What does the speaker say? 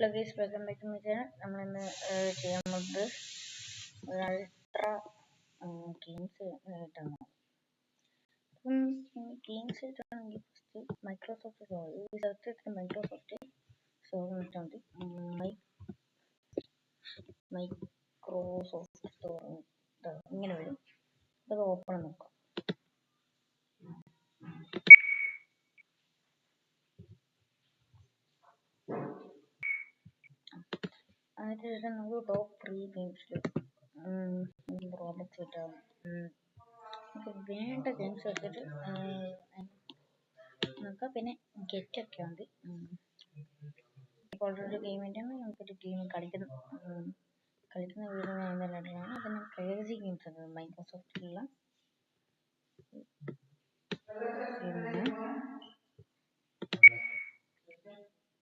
Guys welcome back to my channel. നമ്മളിന്ന് ചെയ്യാൻ പോകുന്നത് ഒരു അൾട്രാ ഗെയിംസ് ആയിട്ടാണ്. അപ്പം ഗെയിംസ് ആയിട്ടാണെങ്കിൽ ഫസ്റ്റ് മൈക്രോസോഫ്റ്റ് സ്റ്റോർ ഈ സെർച്ച് മൈക്രോസോഫ്റ്റ് സ്റ്റോർ വെച്ചിട്ടുണ്ട്. മൈക്രോസോഫ്റ്റ് സ്റ്റോർ ഇങ്ങനെ വരും. അത് ഓപ്പൺ നോക്കാം. അതിനുശേഷം നമുക്ക് ടോപ്പ് 3 ഗെയിംസിൽ റോബോട്ട്സ് കിട്ടാം. നമുക്ക് വേണ്ട ഗെയിംസ് എടുത്തിട്ട് നോക്കാം. പിന്നെ ഗെറ്റ് ഒക്കെ ഉണ്ട്. ഓൾറെഡി ഗെയിമിൻ്റെ നമുക്കൊരു ഗെയിം കളിക്കുന്ന വീഡിയോ നല്ലതാണ്. പിന്നെ ക്രേസി ഗെയിംസ് ഉണ്ട് മൈക്രോസോഫ്റ്റിലുള്ള. പിന്നെ